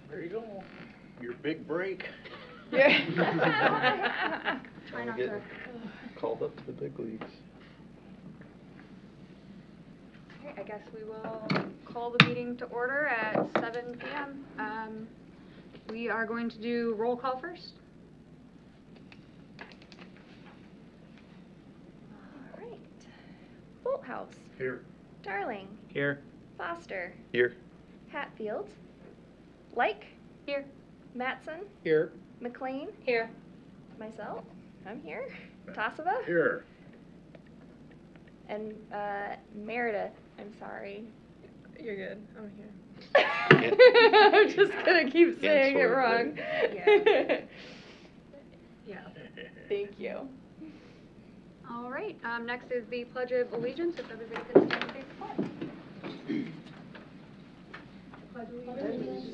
There you go. Your big break. Yeah. Try not Get to. called up to the big leagues. Okay, I guess we will call the meeting to order at 7 p.m. We are going to do roll call first. All right. Bolthouse. Here. Darling. Here. Foster. Here. Hatfield. Like. Here. Matson. Here. McLean. Here. Myself. I'm here. Tassava. Here. And Meredith. I'm sorry. You're good. I'm here. I'm just gonna keep saying it sort of, wrong. Yeah. Thank you. All right. Next is the Pledge of Allegiance. If everybody could stand and face the flag.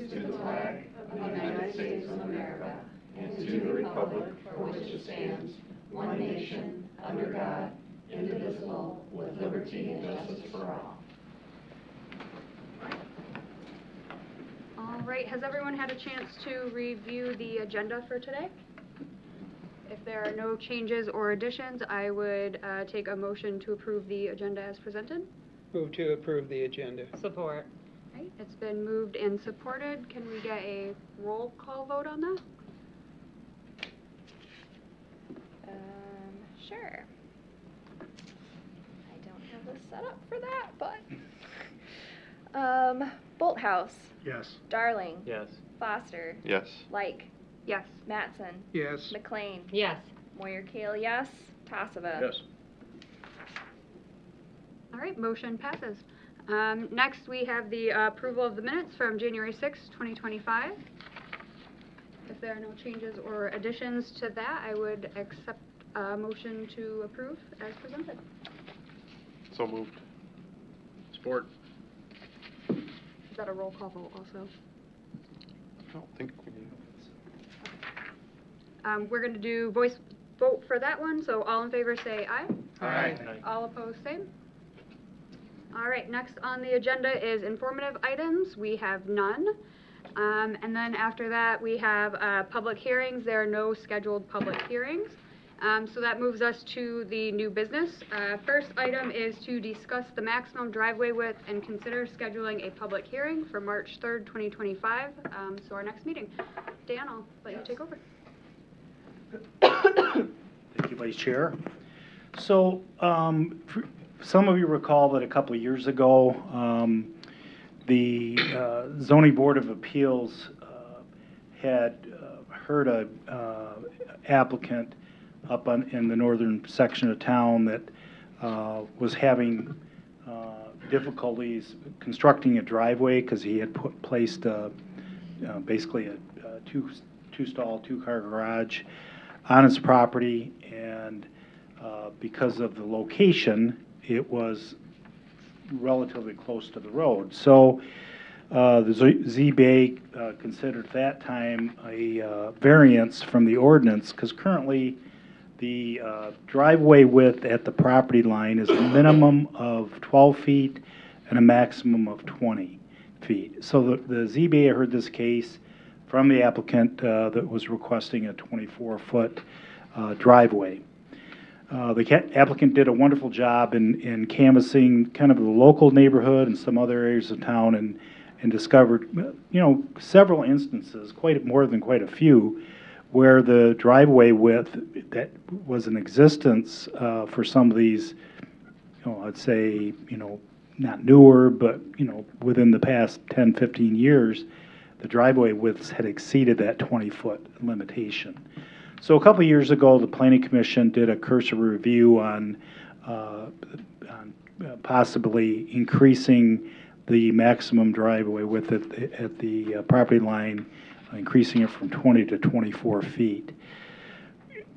To the flag of the United States of America and to the republic for which it stands, one nation, under God, indivisible, with liberty and justice for all. All right. Has everyone had a chance to review the agenda for today? If there are no changes or additions, I would take a motion to approve the agenda as presented. Move to approve the agenda. Support. Right. It's been moved and supported. Can we get a roll call vote on that? Sure. I don't have this set up for that, but Bolthouse. Yes. Darling. Yes. Foster. Yes. Like. Yes. Matson. Yes. McLean. Yes. Moyer Kale, yes. Tassava. Yes. All right. Motion passes. Next, we have the approval of the minutes from January 6, 2025. If there are no changes or additions to that, I would accept a motion to approve as presented. So moved. Support. Is that a roll call vote also? I don't think we need. We're going to do voice vote for that one, so all in favor say aye. Aye. All opposed, same. All right, next on the agenda is informative items. We have none. And then after that, we have public hearings. There are no scheduled public hearings. So that moves us to the new business. First item is to discuss the maximum driveway width and consider scheduling a public hearing for March 3rd, 2025. So our next meeting. Dan, I'll let you take over. Thank you, Vice Chair. So some of you recall that a couple of years ago, the Zoning Board of Appeals had heard a applicant up in the northern section of town that was having difficulties constructing a driveway because he had placed basically a two-stall, two-car garage on his property, and because of the location, it was relatively close to the road. So the ZBA considered at that time a variance from the ordinance, because currently the driveway width at the property line is a minimum of 12 feet and a maximum of 20 feet. So the ZBA heard this case from the applicant that was requesting a 24-foot driveway. The applicant did a wonderful job in canvassing kind of the local neighborhood and some other areas of town, and discovered, several instances, quite a few, where the driveway width that was in existence for some of these, I'd say, not newer, but, within the past 10, 15 years, the driveway widths had exceeded that 20-foot limitation. So a couple of years ago, the Planning Commission did a cursory review on possibly increasing the maximum driveway width at the property line, increasing it from 20 to 24 feet.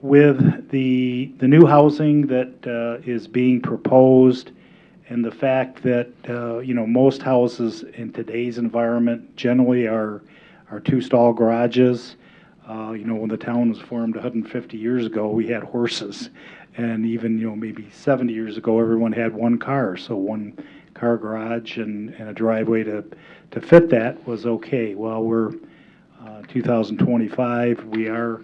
With the new housing that is being proposed, and the fact that most houses in today's environment generally are two-stall garages. When the town was formed 150 years ago, we had horses, and even maybe 70 years ago, everyone had one car. So one car garage and a driveway to fit that was okay. Well, we're 2025. We are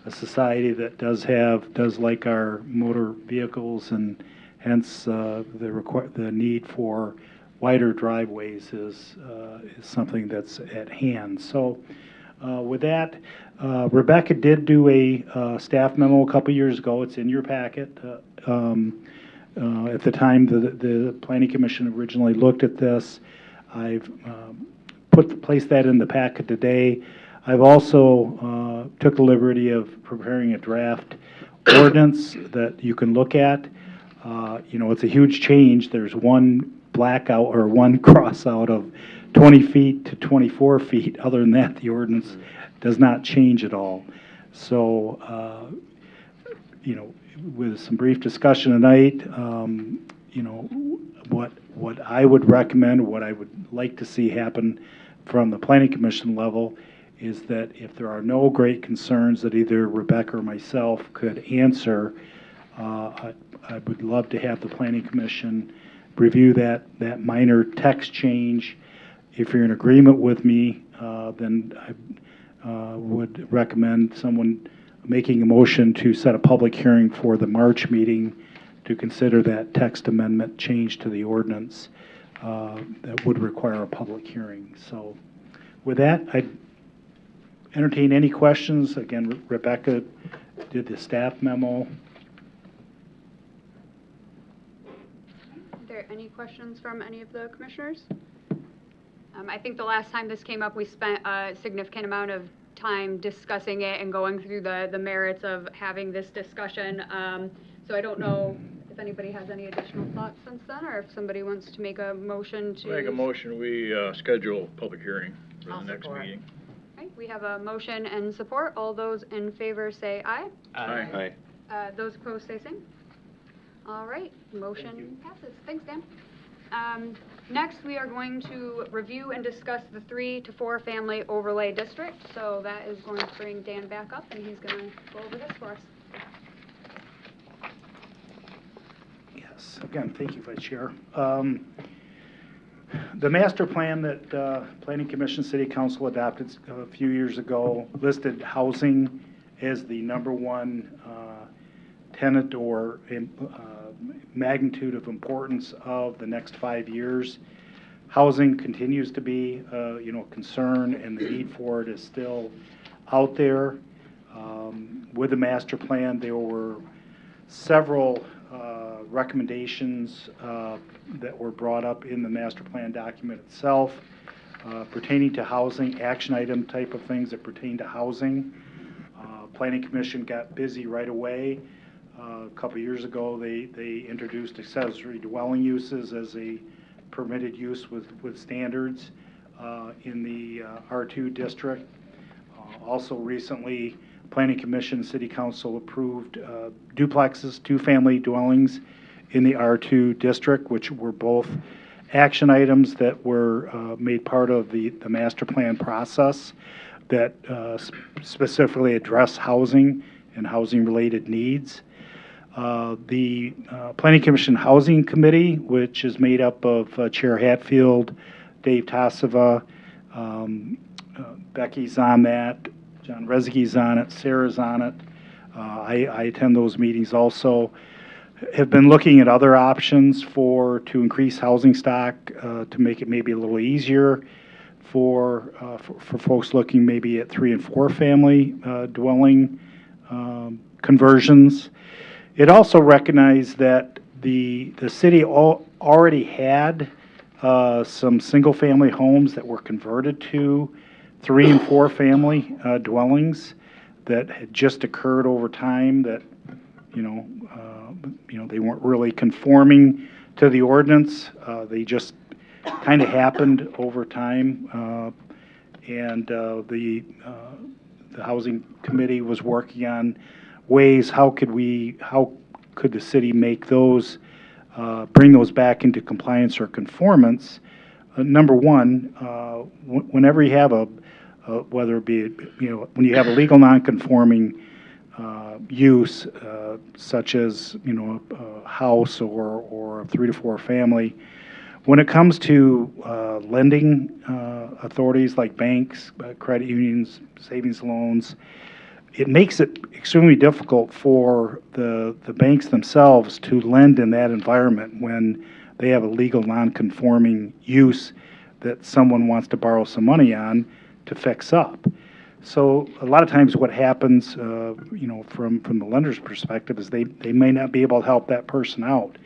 a society that does like our motor vehicles, and hence the need for wider driveways is something that's at hand. So with that, Rebecca did do a staff memo a couple years ago. It's in your packet. At the time the Planning Commission originally looked at this, I've placed that in the packet today. I've also took the liberty of preparing a draft ordinance that you can look at. It's a huge change. There's one blackout or one cross out of 20 feet to 24 feet. Other than that, the ordinance does not change at all. So, with some brief discussion tonight, what I would recommend, what I would like to see happen from the Planning Commission level is that if there are no great concerns that either Rebecca or myself could answer, I would love to have the Planning Commission review that minor text change. If you're in agreement with me, then I would recommend someone making a motion to set a public hearing for the March meeting to consider that text amendment change to the ordinance that would require a public hearing. So with that, I'd entertain any questions. Again, Rebecca did the staff memo. Are there any questions from any of the commissioners? I think the last time this came up, we spent a significant amount of time discussing it and going through the merits of having this discussion. So I don't know if anybody has any additional thoughts since then, or if somebody wants to make a motion to... Make a motion, we schedule a public hearing for I'll the next support. meeting. Okay, we have a motion and support. All those in favor say aye. Aye. Those opposed say same. All right, motion passes. Thanks, Dan. Next, we are going to review and discuss the 3 to 4 family overlay district. So that is going to bring Dan back up, and he's going to go over this for us. Yes, again, thank you, Vice Chair. The master plan that Planning Commission City Council adopted a few years ago listed housing as the #1 tenet or magnitude of importance of the next 5 years. Housing continues to be, concern, and the need for it is still out there. With the master plan, there were several recommendations that were brought up in the master plan document itself pertaining to housing, action item type of things that pertain to housing. Planning Commission got busy right away. A couple years ago, they introduced accessory dwelling uses as a permitted use with standards in the R2 district. Also recently, Planning Commission and City Council approved duplexes, 2-family dwellings in the R2 district, which were both action items that were made part of the master plan process that specifically address housing and housing-related needs. The Planning Commission Housing Committee, which is made up of Chair Hatfield, Dave Tassava, Becky's on that, John Rezke's on it, Sarah's on it. I attend those meetings also. Have been looking at other options to increase housing stock to make it maybe a little easier for folks looking maybe at 3 and 4 family dwelling conversions. It also recognized that the city already had some single-family homes that were converted to 3 and 4 family dwellings that had just occurred over time that, they weren't really conforming to the ordinance. They just kind of happened over time. And the Housing Committee was working on ways, how could the city make those, bring those back into compliance or conformance? Number one, whenever you have whether it be, when you have a legal non-conforming use, such as, a house or a 3 to 4 family, When it comes to lending authorities like banks, credit unions, savings loans, it makes it extremely difficult for the banks themselves to lend in that environment when they have a legal non-conforming use that someone wants to borrow some money on to fix up. So a lot of times what happens, from the lender's perspective is they may not be able to help that person out.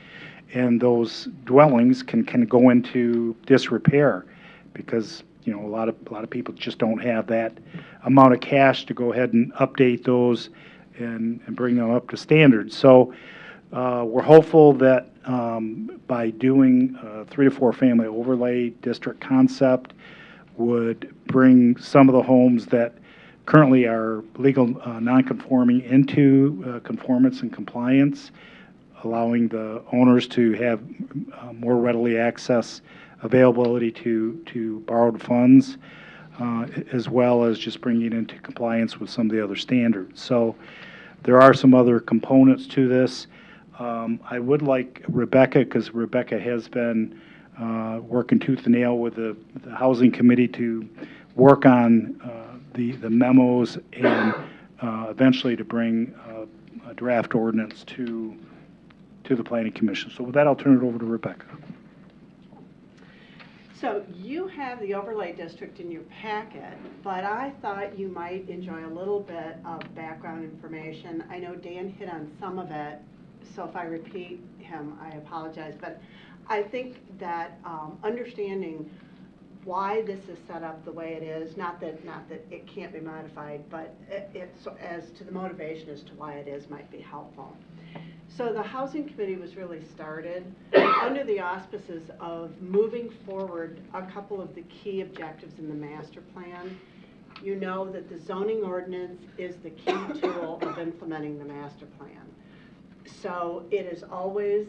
And those dwellings can go into disrepair because, a lot of people just don't have that amount of cash to go ahead and update those and bring them up to standard. So we're hopeful that by doing a 3 to 4 family overlay district concept would bring some of the homes that currently are legal non-conforming into conformance and compliance, allowing the owners to have more readily access availability to borrowed funds, as well as just bringing it into compliance with some of the other standards. So there are some other components to this. I would like Rebecca, because Rebecca has been working tooth and nail with the Housing Committee to work on the memos and eventually to bring a draft ordinance to the Planning Commission. So with that, I'll turn it over to Rebecca. So you have the overlay district in your packet, but I thought you might enjoy a little bit of background information. I know Dan hit on some of it, so if I repeat him, I apologize. But I think that understanding why this is set up the way it is, not that it can't be modified, but it's as to the motivation as to why it is might be helpful. So the Housing Committee was really started under the auspices of moving forward a couple of the key objectives in the master plan. You know that the zoning ordinance is the key tool of implementing the master plan. So it is always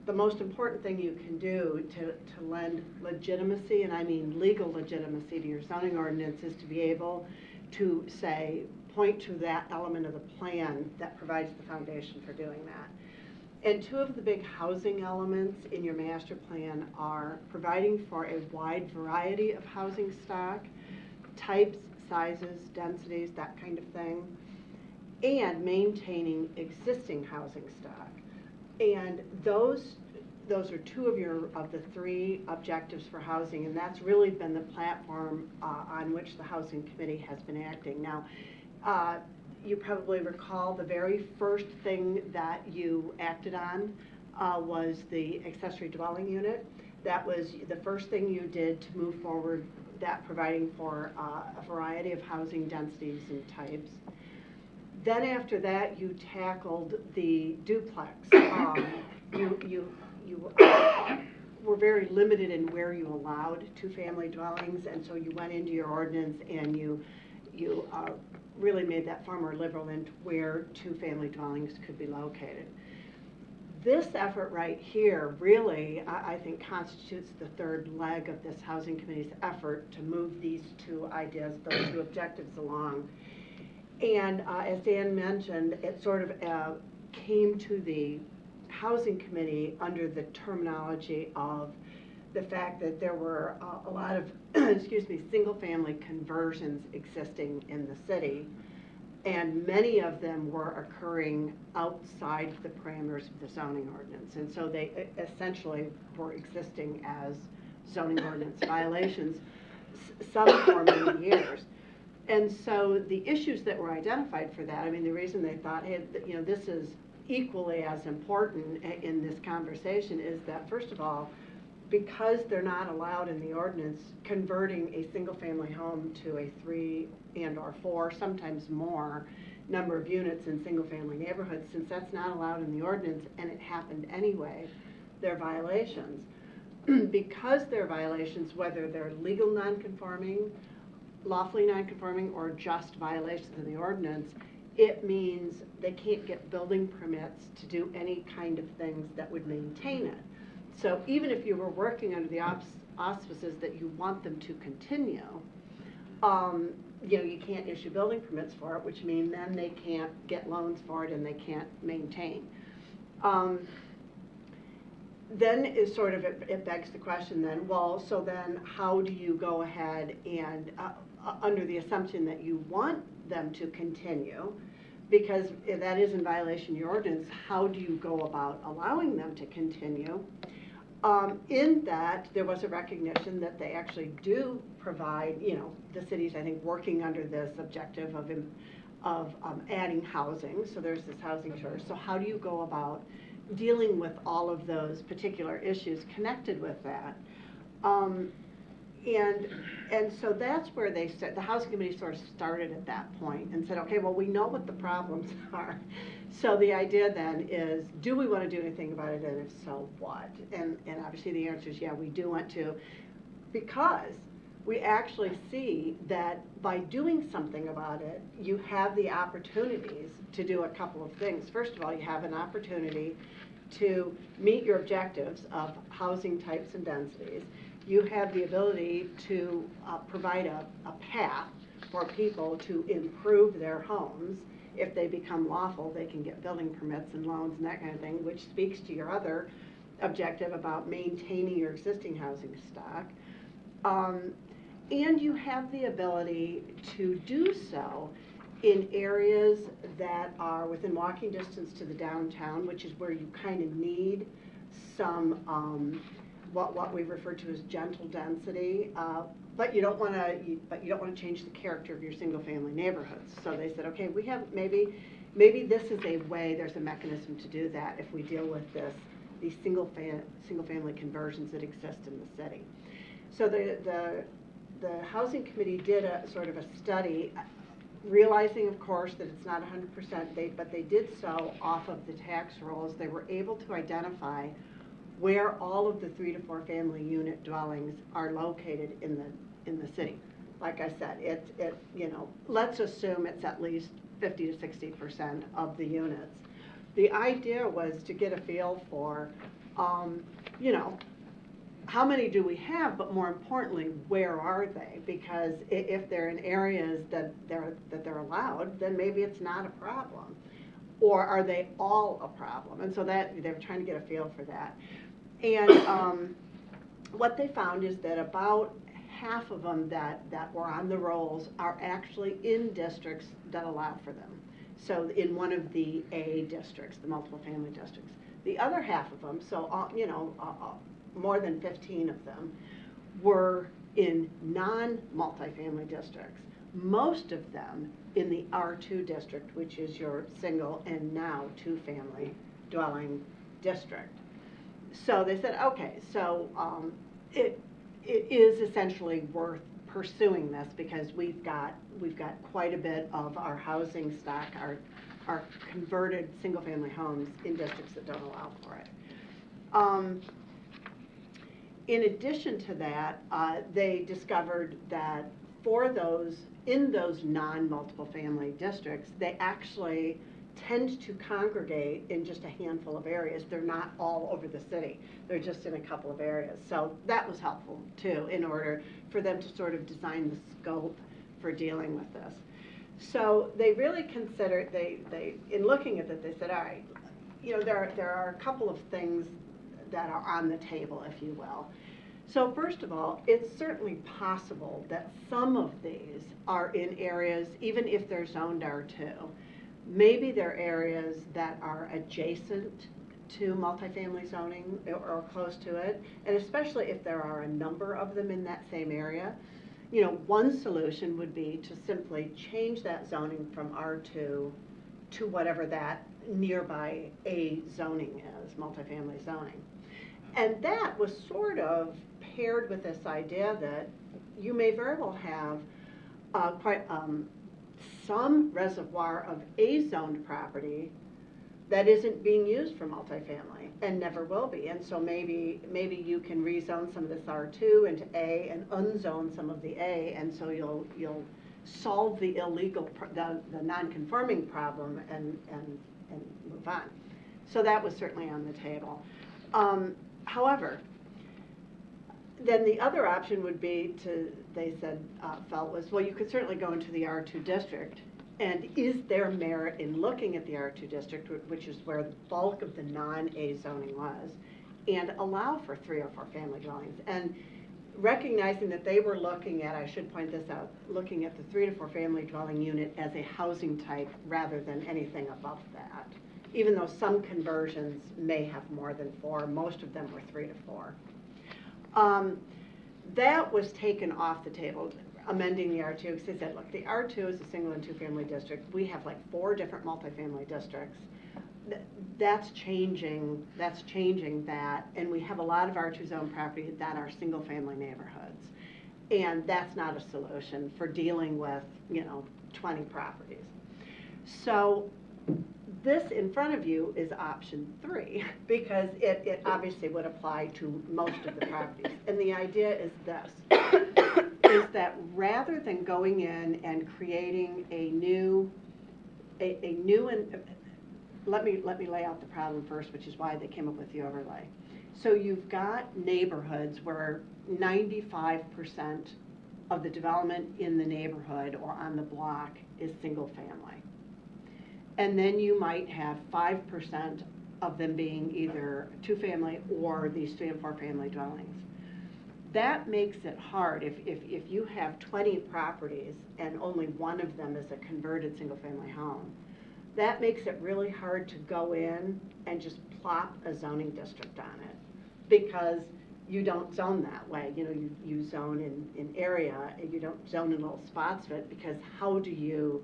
the most important thing you can do to lend legitimacy, and I mean legal legitimacy, to your zoning ordinance is to be able to point to that element of the plan that provides the foundation for doing that. And two of the big housing elements in your master plan are providing for a wide variety of housing stock, types, sizes, densities, that kind of thing, and maintaining existing housing stock. And those are two of the three objectives for housing, and that's really been the platform on which the Housing Committee has been acting. Now, you probably recall the very first thing that you acted on was the accessory dwelling unit. That was the first thing you did to move forward, that providing for a variety of housing densities and types. Then after that, you tackled the duplex. You were very limited in where you allowed two-family dwellings, and so you went into your ordinance and you really made that far more liberal into where two-family dwellings could be located. This effort right here really, I think, constitutes the third leg of this Housing Committee's effort to move these two ideas, those two objectives along. And as Dan mentioned, it sort of came to the Housing Committee under the terminology of the fact that there were a lot of, single-family conversions existing in the city, and many of them were occurring outside the parameters of the zoning ordinance. And so they essentially were existing as zoning ordinance violations, some for many years. And so the issues that were identified for that, I mean, the reason they thought, hey, this is equally as important in this conversation is that, first of all, because they're not allowed in the ordinance, converting a single-family home to a 3 and/or 4, sometimes more, number of units in single-family neighborhoods, since that's not allowed in the ordinance and it happened anyway, they're violations. Because they're violations, whether they're legal non-conforming, lawfully non-conforming, or just violations of the ordinance, it means they can't get building permits to do any kind of things that would maintain it. So even if you were working under the auspices that you want them to continue, you can't issue building permits for it, which means then they can't get loans for it and they can't maintain. then is sort of, it begs the question then, well, so then how do you go ahead and, under the assumption that you want them to continue, because if that is in violation of your ordinance, how do you go about allowing them to continue? In that, there was a recognition that they actually do provide, you know, the city's, I think, working under this objective of adding housing, so there's this housing shortage. So how do you go about dealing with all of those particular issues connected with that? And so that's where they the housing committee sort of started at that point and said, okay, well, we know what the problems are. So the idea then is, do we want to do anything about it, and if so, what? And obviously the answer is, yeah, we do want to, because we actually see that by doing something about it, you have the opportunities to do a couple of things. First of all, you have an opportunity to meet your objectives of housing types and densities. You have the ability to provide a path for people to improve their homes. If they become lawful, they can get building permits and loans and that kind of thing, which speaks to your other objective about maintaining your existing housing stock. And you have the ability to do so in areas that are within walking distance to the downtown, which is where you kind of need some what we refer to as gentle density, but you don't want to change the character of your single-family neighborhoods. So they said, okay, we have maybe this is a way. There's a mechanism to do that if we deal with these single-family conversions that exist in the city. So the housing committee did a sort of a study, realizing, of course, that it's not 100%, but they did so off of the tax rolls. They were able to identify where all of the 3 to 4 family unit dwellings are located in the city. Like I said, it you know, let's assume it's at least 50 to 60% of the units. The idea was to get a feel for, you know, how many do we have, but more importantly, where are they? Because if they're in areas that they're allowed, then maybe it's not a problem. Or are they all a problem? And so that they're trying to get a feel for that. And what they found is that about half of them that were on the rolls are actually in districts that allow for them. So in one of the A districts, the multiple family districts. The other half of them, so you know, more than 15 of them, were in non-multifamily districts. Most of them in the R2 district, which is your single and now 2-family dwelling district. So they said, okay, so it is essentially worth pursuing this because we've got quite a bit of our housing stock, our converted single-family homes in districts that don't allow for it. In addition to that, they discovered that for those in those non-multiple family districts, they actually tend to congregate in just a handful of areas. They're not all over the city. They're just in a couple of areas. So that was helpful too, in order for them to sort of design the scope for dealing with this. So they really considered, they in looking at it, they said, all right, you know, there are a couple of things that are on the table, if you will. So first of all, it's certainly possible that some of these are in areas, even if they're zoned R2, maybe they're areas that are adjacent to multifamily zoning or close to it, and especially if there are a number of them in that same area. You know, one solution would be to simply change that zoning from R2 to whatever that nearby A zoning is, multifamily zoning. And that was sort of paired with this idea that you may very well have some reservoir of A-zoned property that isn't being used for multifamily and never will be. And so maybe you can rezone some of this R2 into A and unzone some of the A, and so you'll solve the illegal, the non-conforming problem and move on. So that was certainly on the table. However, then the other option would be they said, felt was, well, you could certainly go into the R2 district, and is there merit in looking at the R2 district, which is where the bulk of the non-A zoning was, and allow for 3 or 4 family dwellings. And recognizing that they were looking at, I should point this out, looking at the 3 to 4 family dwelling unit as a housing type rather than anything above that. Even though some conversions may have more than 4, most of them were 3 to 4. That was taken off the table, amending the R2, because they said, look, the R2 is a single and 2 family district. We have like 4 different multifamily districts. That's changing that, and we have a lot of R2 zone property that are single family neighborhoods. And that's not a solution for dealing with, 20 properties. So this in front of you is option 3, because it obviously would apply to most of the properties. And the idea is this, is that rather than going in and creating a new let me lay out the problem first, which is why they came up with the overlay. So you've got neighborhoods where 95% of the development in the neighborhood or on the block is single family. And then you might have 5% of them being either 2 family or these 3 and 4 family dwellings. That makes it hard if you have 20 properties and only one of them is a converted single family home. That makes it really hard to go in and just plop a zoning district on it, because you don't zone that way. You zone in area, and you don't zone in little spots of it, because how do you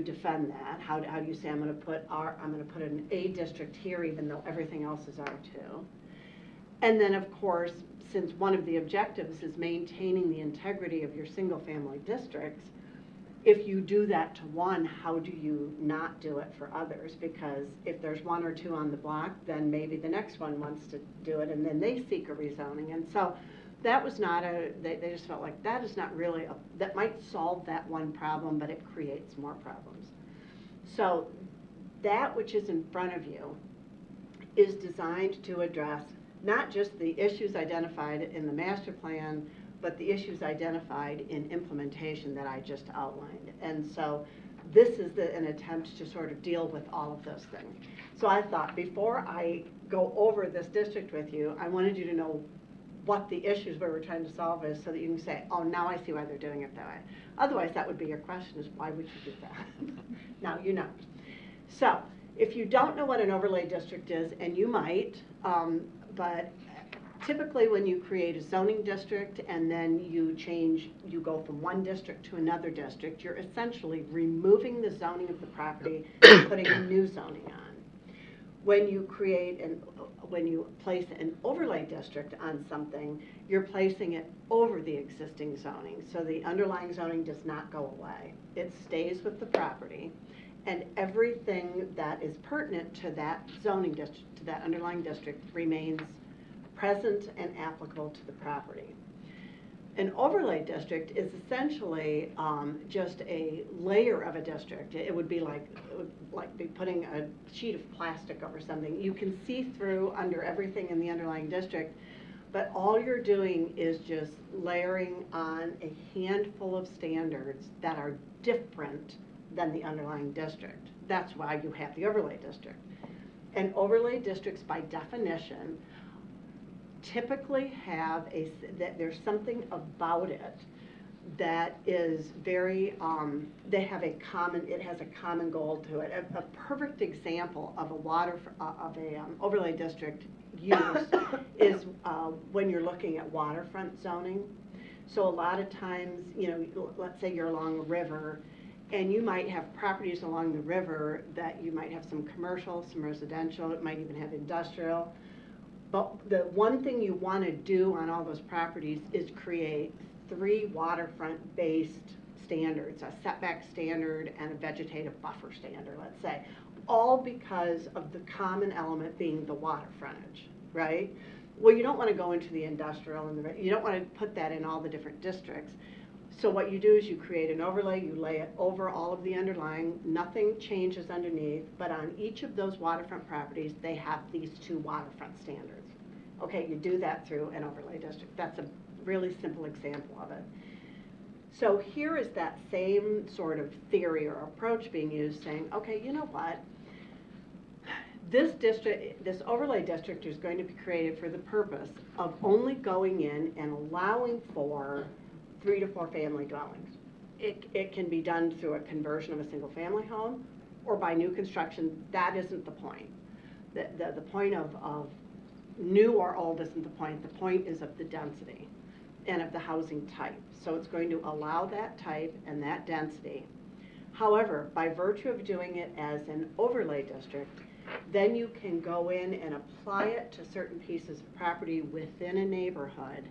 defend that? How do you say I'm going to put an A district here even though everything else is R2? And then of course, since one of the objectives is maintaining the integrity of your single family districts, if you do that to one, how do you not do it for others? Because if there's 1 or 2 on the block, then maybe the next one wants to do it, and then they seek a rezoning. And so that was not they just felt like that is not really, that might solve that one problem, but it creates more problems. So that which is in front of you is designed to address not just the issues identified in the master plan, but the issues identified in implementation that I just outlined. And so this is an attempt to sort of deal with all of those things. So I thought before I go over this district with you, I wanted you to know what the issues we were trying to solve is, so that you can say, oh, now I see why they're doing it that way. Otherwise, that would be your question, is why would you do that? Now you know. So if you don't know what an overlay district is, and you might, but typically when you create a zoning district and then you go from one district to another district, you're essentially removing the zoning of the property and putting a new zoning on. When you place an overlay district on something, you're placing it over the existing zoning. So the underlying zoning does not go away. It stays with the property, and everything that is pertinent to that zoning district, to that underlying district, remains present and applicable to the property. An overlay district is essentially just a layer of a district. It would be like putting a sheet of plastic over something. You can see through under everything in the underlying district, but all you're doing is just layering on a handful of standards that are different than the underlying district. That's why you have the overlay district. And overlay districts, by definition, typically have that there's something about it that is very, it has a common goal to it. A perfect example of overlay district use is when you're looking at waterfront zoning. So a lot of times, let's say you're along a river, and you might have properties along the river that you might have some commercial, some residential, it might even have industrial. But the one thing you want to do on all those properties is create 3 waterfront-based standards, a setback standard and a vegetative buffer standard, let's say, all because of the common element being the water frontage, right? Well, you don't want to go into the industrial, and you don't want to put that in all the different districts. So what you do is you create an overlay, you lay it over all of the underlying, nothing changes underneath, but on each of those waterfront properties, they have these 2 waterfront standards. Okay, you do that through an overlay district. That's a really simple example of it. So here is that same sort of theory or approach being used, saying, okay, you know what? This overlay district is going to be created for the purpose of only going in and allowing for 3 to 4 family dwellings. It can be done through a conversion of a single family home or by new construction. That isn't the point. The point of new or old isn't the point. The point is of the density and of the housing type. So it's going to allow that type and that density. However, by virtue of doing it as an overlay district, then you can go in and apply it to certain pieces of property within a neighborhood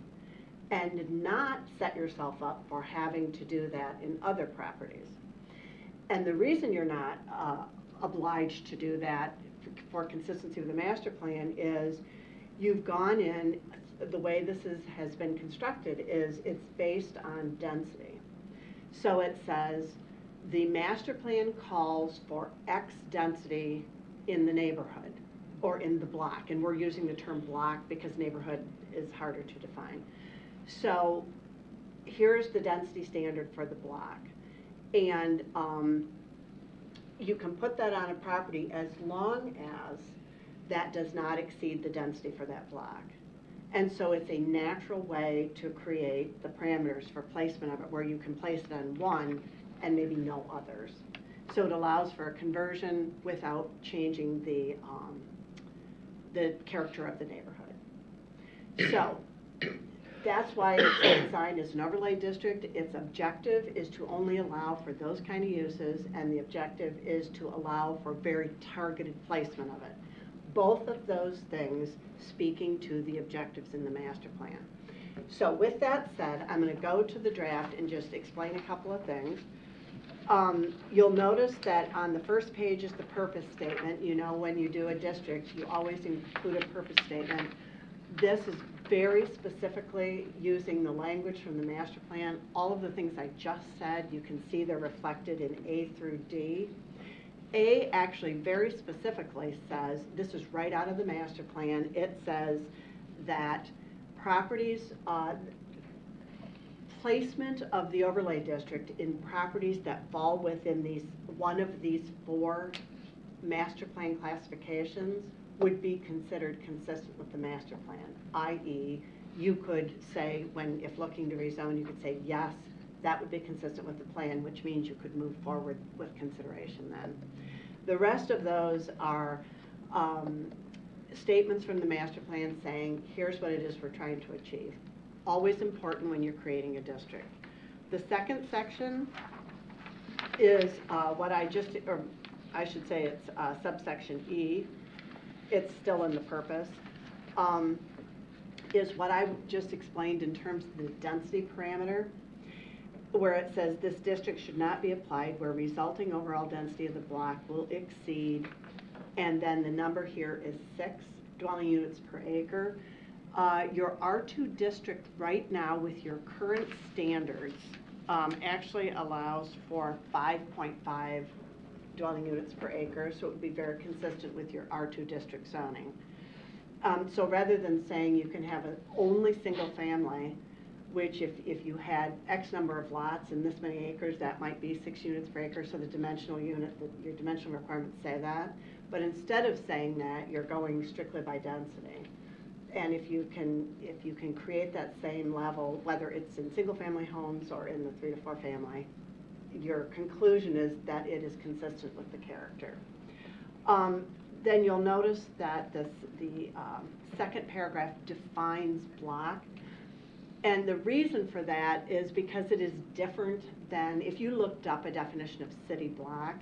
and not set yourself up for having to do that in other properties. And the reason you're not obliged to do that for consistency with the master plan is you've gone in, the way this has been constructed is it's based on density. So it says the master plan calls for X density in the neighborhood or in the block, and we're using the term block because neighborhood is harder to define. So here's the density standard for the block, and you can put that on a property as long as that does not exceed the density for that block. And so it's a natural way to create the parameters for placement of it, where you can place it on one and maybe no others. So it allows for a conversion without changing the character of the neighborhood. So that's why it's designed as an overlay district. Its objective is to only allow for those kind of uses, and the objective is to allow for very targeted placement of it. Both of those things speaking to the objectives in the master plan. So with that said, I'm going to go to the draft and just explain a couple of things. You'll notice that on the first page is the purpose statement. You know, when you do a district, you always include a purpose statement. This is very specifically using the language from the master plan. All of the things I just said, you can see they're reflected in A through D. A actually very specifically says, this is right out of the master plan, it says that properties, placement of the overlay district in properties that fall within one of these 4 master plan classifications would be considered consistent with the master plan, i.e. you could say, if looking to rezone, you could say, yes, that would be consistent with the plan, which means you could move forward with consideration then. The rest of those are statements from the master plan saying, here's what it is we're trying to achieve. Always important when you're creating a district. The second section is what I should say it's subsection E. It's still in the purpose. Is what I just explained in terms of the density parameter, where it says this district should not be applied where resulting overall density of the block will exceed, and then the number here is 6 dwelling units per acre. Your R2 district right now with your current standards actually allows for 5.5 dwelling units per acre, so it would be very consistent with your R2 district zoning. So rather than saying you can have only single family, which if you had X number of lots and this many acres, that might be 6 units per acre, so the dimensional your dimensional requirements say that. But instead of saying that, you're going strictly by density. And if you can create that same level, whether it's in single family homes or in the 3 to 4 family, your conclusion is that it is consistent with the character. Then you'll notice that the second paragraph defines block. And the reason for that is because it is different than, if you looked up a definition of city block,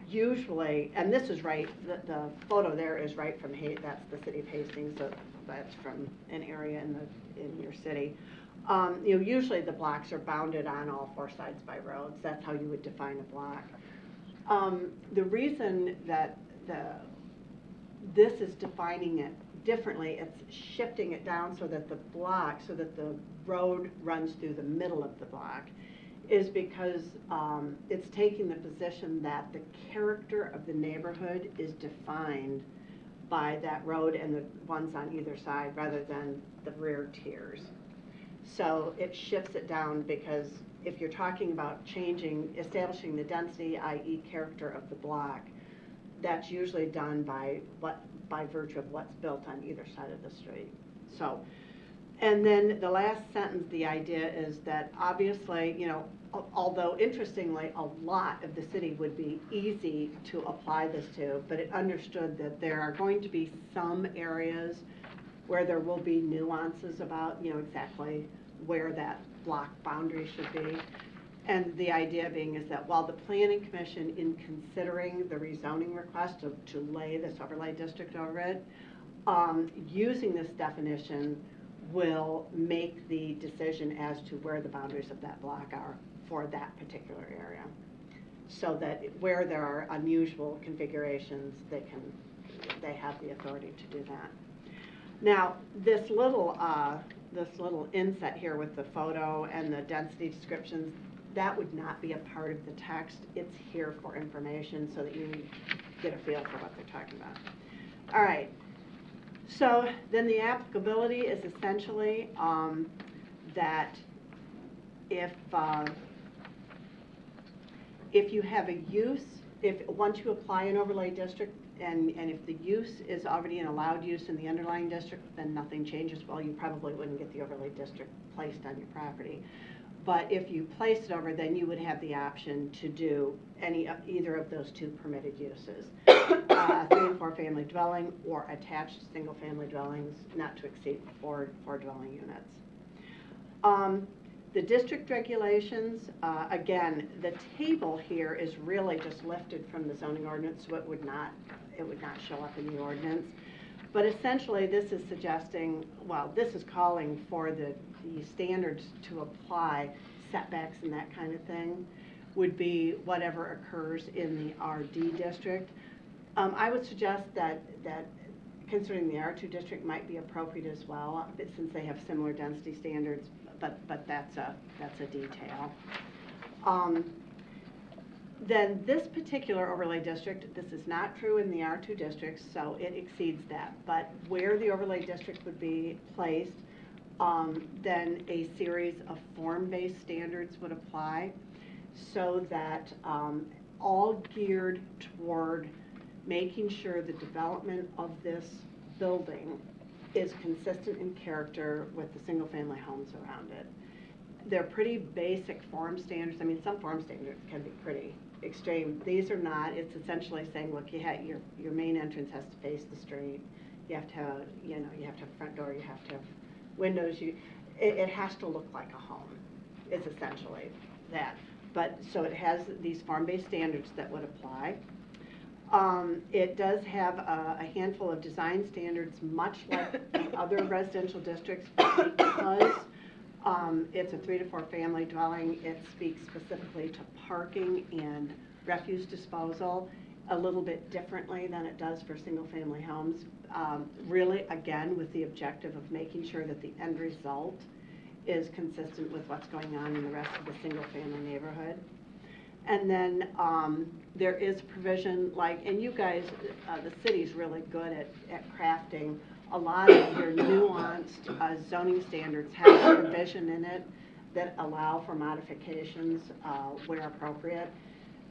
usually, and this is right, the photo there is right from, that's the city of Hastings, so that's from an area in your city. Usually the blocks are bounded on all 4 sides by roads. That's how you would define a block. The reason that this is defining it differently, it's shifting it down so that the road runs through the middle of the block, is because it's taking the position that the character of the neighborhood is defined by that road and the ones on either side rather than the rear tiers. So it shifts it down, because if you're talking about establishing the density, i.e. character of the block, that's usually done by virtue of what's built on either side of the street. So, and then the last sentence, the idea is that obviously, you know, although interestingly, a lot of the city would be easy to apply this to, but it understood that there are going to be some areas where there will be nuances about, you know, exactly where that block boundary should be. And the idea being is that while the Planning Commission, in considering the rezoning request to lay this overlay district over it, using this definition will make the decision as to where the boundaries of that block are for that particular area. So that where there are unusual configurations, they have the authority to do that. Now, this little inset here with the photo and the density descriptions, that would not be a part of the text. It's here for information so that you get a feel for what they're talking about. All right. So then the applicability is essentially that if you have a use, once you apply an overlay district, and if the use is already an allowed use in the underlying district, then nothing changes. Well, you probably wouldn't get the overlay district placed on your property. But if you place it over, then you would have the option to do either of those two permitted uses. 3 and 4 family dwelling or attached single family dwellings not to exceed 4 dwelling units. The district regulations, again, the table here is really just lifted from the zoning ordinance, so it would not show up in the ordinance. But essentially, this is suggesting, well, this is calling for the standards to apply, setbacks and that kind of thing, would be whatever occurs in the RD district. I would suggest that considering the R2 district might be appropriate as well, since they have similar density standards, but that's a detail. Then this particular overlay district, this is not true in the R2 districts, so it exceeds that. But where the overlay district would be placed, then a series of form-based standards would apply, so that all geared toward making sure the development of this building is consistent in character with the single-family homes around it. They're pretty basic form standards. I mean, some form standards can be pretty extreme. These are not. It's essentially saying, look, your main entrance has to face the street. You have to have, you have to have a front door. You have to have windows. It has to look like a home. Is essentially that. But so it has these form-based standards that would apply. It does have a handful of design standards, much like the other residential districts, because it's a 3 to 4 family dwelling. It speaks specifically to parking and refuse disposal a little bit differently than it does for single family homes. Really, again, with the objective of making sure that the end result is consistent with what's going on in the rest of the single family neighborhood. And then there is provision, like, and you guys, the city's really good at crafting a lot of your nuanced zoning standards have a provision in it that allow for modifications where appropriate,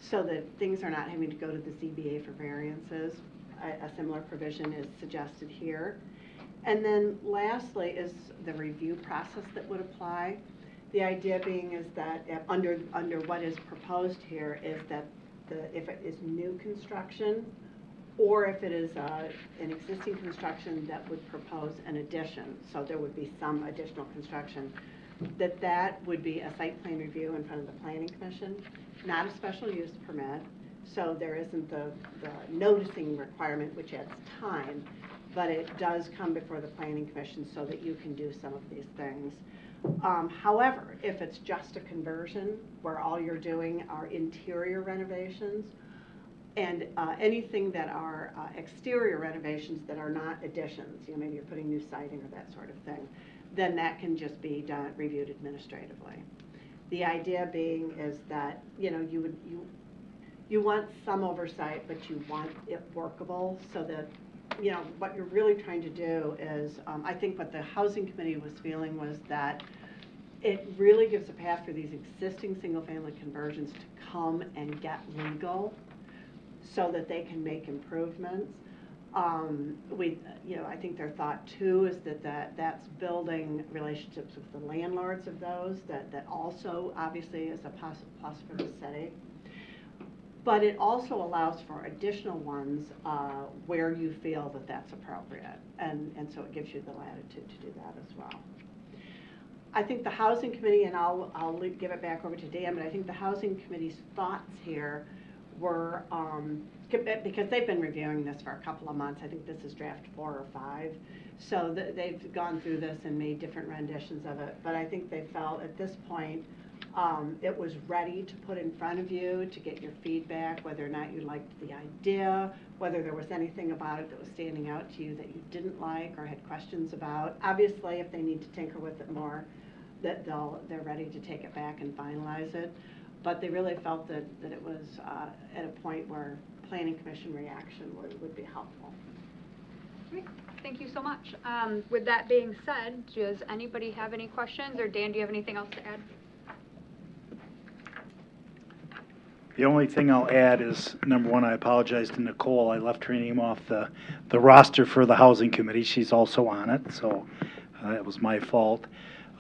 so that things are not having to go to the ZBA for variances. A similar provision is suggested here. And then lastly is the review process that would apply. The idea being is that under what is proposed here is that if it is new construction, or if it is an existing construction that would propose an addition, so there would be some additional construction, that would be a site plan review in front of the Planning Commission, not a special use permit. So there isn't the noticing requirement, which adds time, but it does come before the Planning Commission so that you can do some of these things. However, if it's just a conversion where all you're doing are interior renovations and anything that are exterior renovations that are not additions, maybe you're putting new siding or that sort of thing, then that can just be done, reviewed administratively. The idea being is that you want some oversight, but you want it workable, so that what you're really trying to do is, I think what the Housing Committee was feeling was that it really gives a path for these existing single-family conversions to come and get legal so that they can make improvements. I think their thought too is that's building relationships with the landlords of those, that also obviously is a plus for the city. But it also allows for additional ones where you feel that that's appropriate, and so it gives you the latitude to do that as well. I think the Housing Committee, and I'll give it back over to Dan, but I think the Housing Committee's thoughts here were, because they've been reviewing this for a couple of months, I think this is draft 4 or 5, so they've gone through this and made different renditions of it, but I think they felt at this point it was ready to put in front of you to get your feedback, whether or not you liked the idea, whether there was anything about it that was standing out to you that you didn't like or had questions about. Obviously, if they need to tinker with it more, that they're ready to take it back and finalize it. But they really felt that it was at a point where Planning Commission reaction would be helpful. Great. Thank you so much. With that being said, does anybody have any questions, or Dan, do you have anything else to add? The only thing I'll add is, number one, I apologize to Nicole. I left her name off the roster for the Housing Committee. She's also on it, so it was my fault.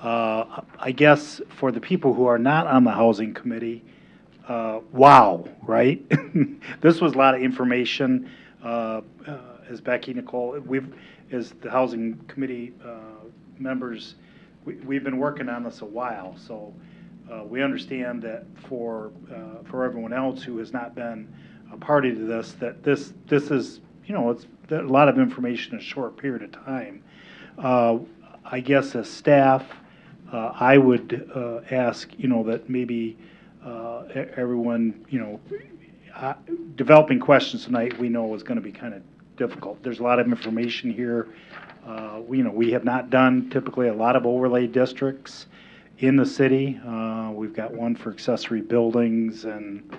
I guess for the people who are not on the Housing Committee, wow, right? This was a lot of information. As Becky, Nicole, as the Housing Committee members, we've been working on this a while, so we understand that for everyone else who has not been a party to this, that this is, it's a lot of information in a short period of time. I guess as staff, I would ask, that maybe everyone, developing questions tonight, we know is going to be kind of difficult. There's a lot of information here. We have not done typically a lot of overlay districts in the city. We've got one for accessory buildings, and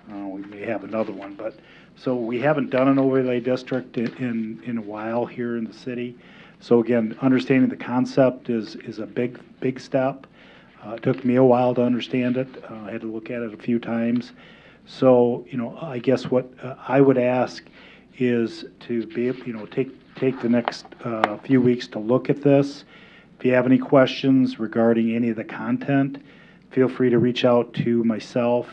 we may have another one. But so we haven't done an overlay district in a while here in the city. So again, understanding the concept is a big step. It took me a while to understand it. I had to look at it a few times. So I guess what I would ask is to be take the next few weeks to look at this. If you have any questions regarding any of the content, feel free to reach out to myself,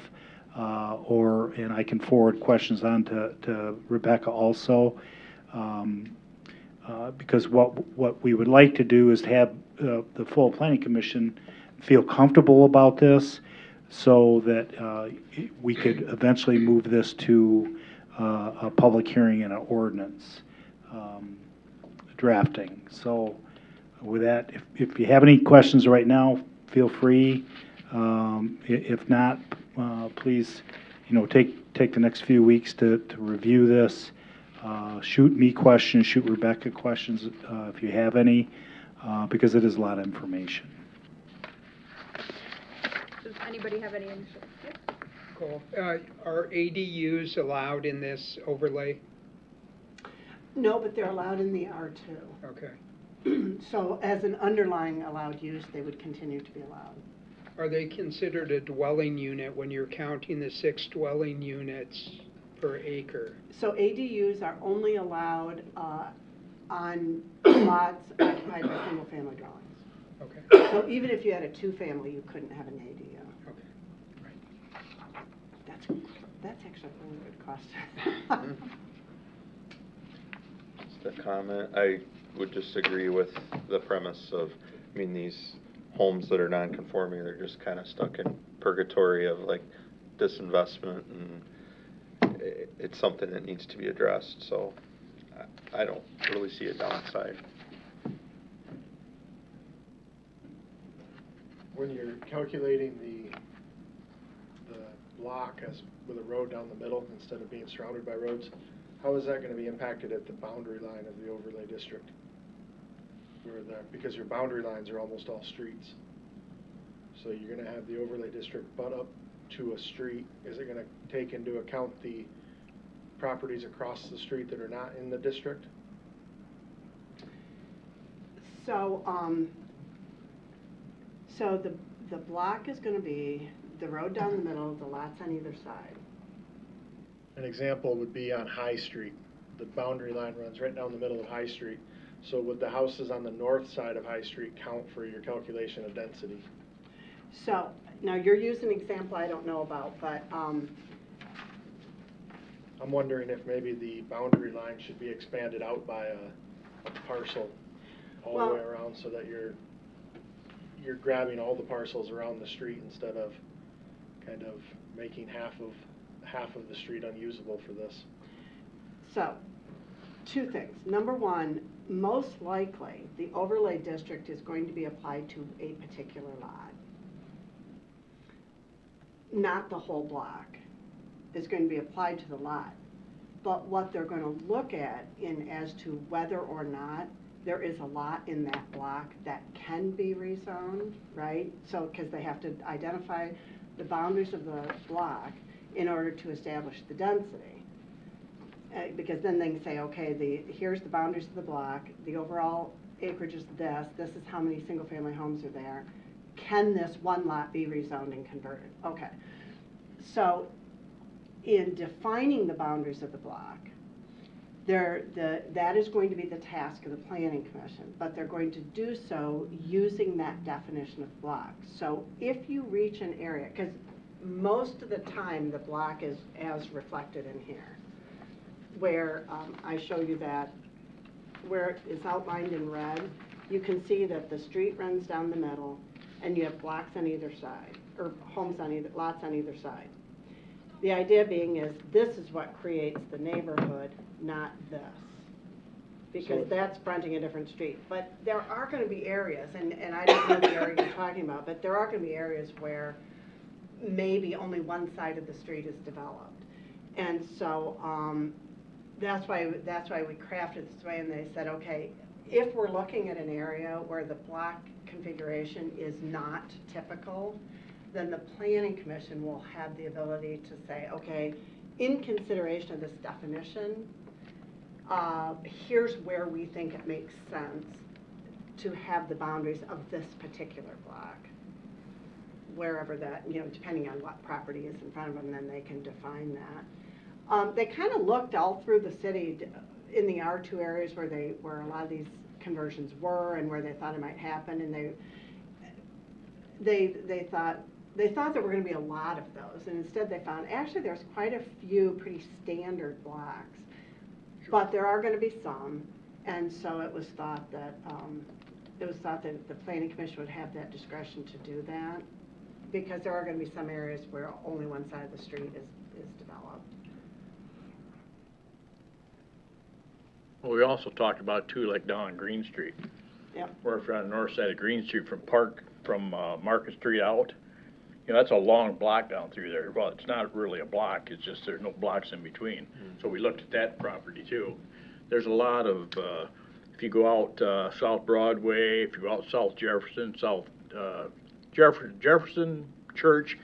and I can forward questions on to Rebecca also. Because what we would like to do is to have the full Planning Commission feel comfortable about this, so that we could eventually move this to a public hearing and an ordinance drafting. So with that, if you have any questions right now, feel free. If not, please, take the next few weeks to review this. Shoot me questions, shoot Rebecca questions if you have any, because it is a lot of information. Does anybody have any initial? Yep. Cool. Are ADUs allowed in this overlay? No, but they're allowed in the R2. Okay. So as an underlying allowed use, they would continue to be allowed. Are they considered a dwelling unit when you're counting the 6 dwelling units per acre? So ADUs are only allowed on lots occupied by single-family dwellings. Okay. So even if you had a 2-family, you couldn't have an ADU. Okay. Right. That's actually a really good question. Just a comment. I would just agree with the premise of, these homes that are non-conforming, they're just kind of stuck in purgatory of like disinvestment, and it's something that needs to be addressed. So I don't really see a downside. When you're calculating the block as with a road down the middle instead of being surrounded by roads, how is that going to be impacted at the boundary line of the overlay district? Because your boundary lines are almost all streets. So you're going to have the overlay district butt up to a street. Is it going to take into account the properties across the street that are not in the district? So, so the block is going to be the road down the middle, the lots on either side. An example would be on High Street. The boundary line runs right down the middle of High Street. So would the houses on the north side of High Street count for your calculation of density? So, now you're using an example I don't know about, but, I'm wondering if maybe the boundary line should be expanded out by a parcel all the way Well- around, so that you're grabbing all the parcels around the street instead of kind of making half of the street unusable for this. so, two things. Number one, most likely, the overlay district is going to be applied to a particular lot. Not the whole block is going to be applied to the lot. But what they're going to look at in as to whether or not there is a lot in that block that can be rezoned, right? So, because they have to identify the boundaries of the block in order to establish the density. Because then they can say, okay, here's the boundaries of the block, the overall acreage is this is how many single-family homes are there. Can this one lot be rezoned and converted? Okay. So, in defining the boundaries of the block, that is going to be the task of the Planning Commission, but they're going to do so using that definition of block. So if you reach an area, because most of the time the block is as reflected in here, where I show you that, where it is outlined in red, you can see that the street runs down the middle, and you have blocks on either side, or homes on either, lots on either side. The idea being is this is what creates the neighborhood, not this. Because that's fronting a different street. But there are going to be areas, and I don't know the area you're talking about, but there are going to be areas where maybe only one side of the street is developed. And so that's why we crafted this way, and they said, okay, if we're looking at an area where the block configuration is not typical, then the Planning Commission will have the ability to say, okay, in consideration of this definition, here's where we think it makes sense to have the boundaries of this particular block. Wherever that, depending on what property is in front of them, then they can define that. They kind of looked all through the city in the R2 areas where a lot of these conversions were and where they thought it might happen, and they thought there were going to be a lot of those, and instead they found actually there's quite a few pretty standard blocks, but there are going to be some, and so it was thought that the Planning Commission would have that discretion to do that, because there are going to be some areas where only one side of the street is developed. Well, we also talked about too, like down on Green Street. Yep. Where if you're on the north side of Green Street from Market Street out, that's a long block down through there. Well, it's not really a block, it's just there's no blocks in between. Mm-hmm. So we looked at that property too. There's a lot of, if you go out South Broadway, if you go out South Jefferson, Jefferson Church,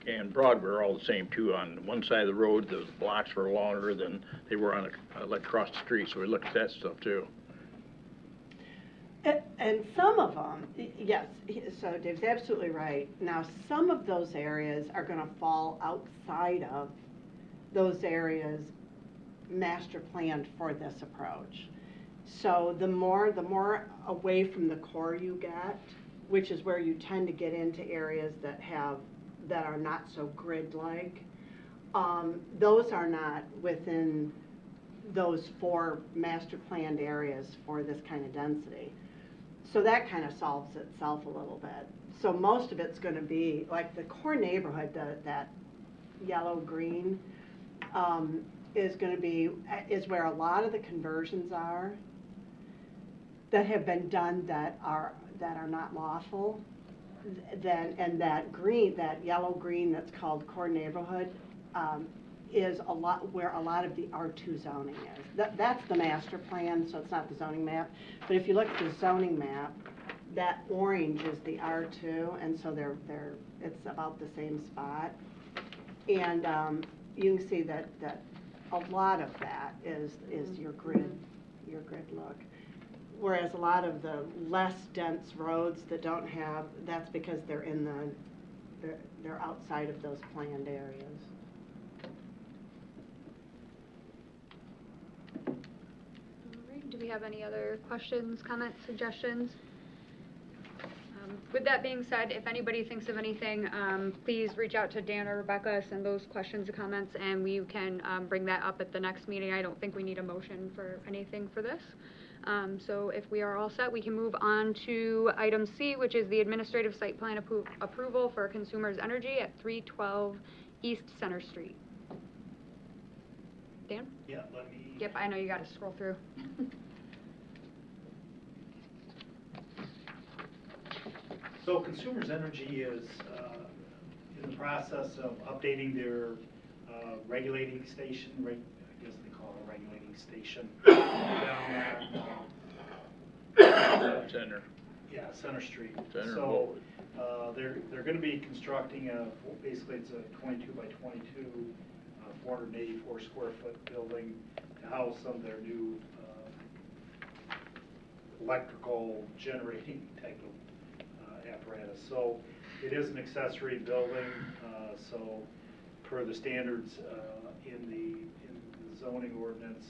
and Broadway are all the same too. On one side of the road, the blocks were longer than they were on like across the street, so we looked at that stuff too. And some of them, yes, so Dave's absolutely right. Now, some of those areas are going to fall outside of those areas master planned for this approach. So the more away from the core you get, which is where you tend to get into areas that are not so grid-like, those are not within those 4 master planned areas for this kind of density. So that kind of solves itself a little bit. So most of it's going to be, like the core neighborhood, that yellow-green, is where a lot of the conversions are that have been done that are not lawful. And that yellow-green that's called core neighborhood is a lot where a lot of the R2 zoning is. That's the master plan, so it's not the zoning map. But if you look at the zoning map, that orange is the R2, and so it's about the same spot. And you can see that a lot of that is your grid look. Whereas a lot of the less dense roads that don't have, that's because they're outside of those planned areas. have any other questions, comments, suggestions? With that being said, if anybody thinks of anything, please reach out to Dan or Rebecca, send those questions or comments, and we can bring that up at the next meeting. I don't think we need a motion for anything for this. So if we are all set, we can move on to item C, which is the administrative site plan approval for Consumers Energy at 312 East Center Street. Dan? Yeah, let me. Yep, I know you gotta scroll through. So Consumers Energy is in the process of updating their regulating station, I guess they call it a regulating station, down on Center. yeah, Center Street. Center So they're going to be constructing basically it's a 22 by 22, 484 square foot building to house some of their new electrical generating type of apparatus. So it is an accessory building, so per the standards in the zoning ordinance,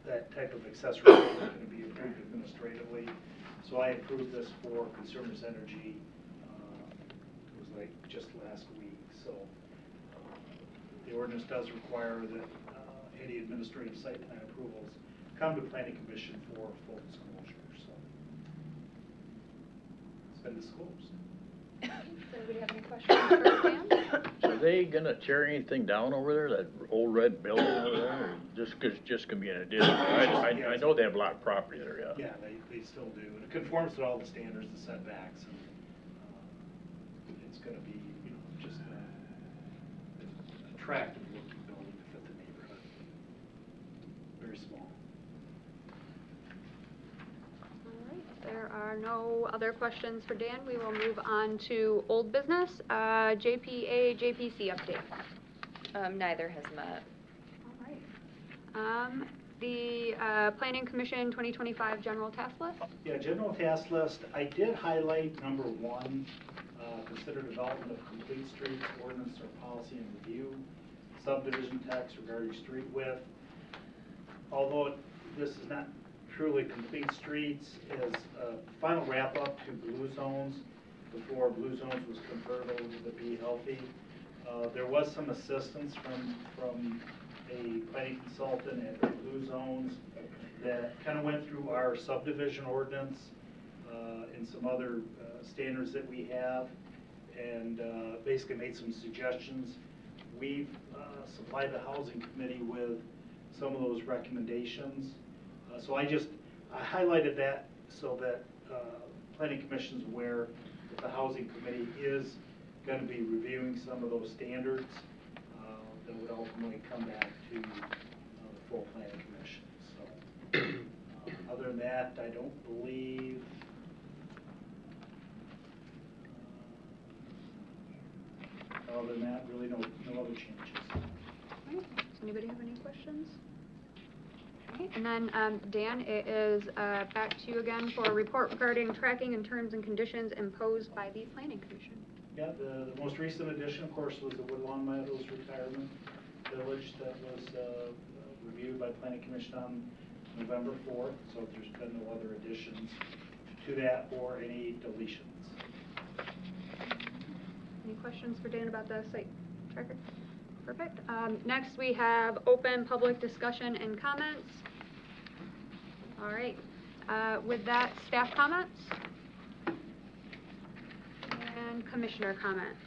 that type of accessory building is going to be approved administratively. So I approved this for Consumers Energy, it was like just last week. So the ordinance does require that any administrative site plan approvals come to Planning Commission for full disclosure. So it's been disclosed. Does anybody have any questions for Dan? Are they gonna tear anything down over there, that old red building over there, or just gonna be an addition? I know they have a lot of property there, yeah. Yeah, they still do, and it conforms to all the standards, the setbacks, and it's gonna be, you know, just an attractive looking building to fit the neighborhood. Very small. All right, if there are no other questions for Dan, we will move on to old business, JPA, JPC update. Neither has met. All right. The Planning Commission 2025 General Task List? Yeah, general task list, I did highlight number 1, consider development of complete streets, ordinance or policy and review, subdivision text regarding street width. Although this is not truly complete streets, is a final wrap up to blue zones before blue zones was converted over to the Be Healthy. There was some assistance from a planning consultant at the blue zones that kind of went through our subdivision ordinance and some other standards that we have, and basically made some suggestions. We've supplied the housing committee with some of those recommendations. So I highlighted that so that Planning Commission's aware that the housing committee is going to be reviewing some of those standards that would ultimately come back to the full Planning Commission. So other than that, I don't believe other than that, really no other changes. All right. Does anybody have any questions? Okay, and then Dan, it is back to you again for a report regarding tracking and terms and conditions imposed by the Planning Commission. Yeah, the most recent addition, of course, was the Woodlawn Meadows Retirement Village that was reviewed by Planning Commission on November 4th. So there's been no other additions to that or any deletions. Any questions for Dan about the site tracker? Perfect. Next, we have open public discussion and comments. All right. With that, staff comments and commissioner comments.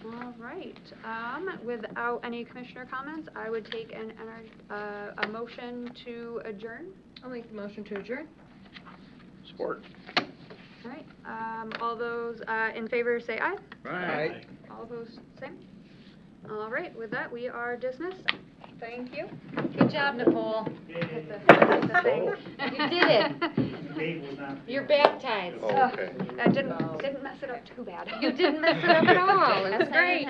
All right. Without any commissioner comments, I would take a motion to adjourn. I'll make the motion to adjourn. Support. All right. All those in favor say aye. Right. All opposed, same. All right. With that, we are dismissed. Thank you. Good job, Nicole. Hit the thing. You did it. Dave was not. You're baptized. Oh, okay. That didn't mess it up too bad. You didn't mess it up at all. It was great.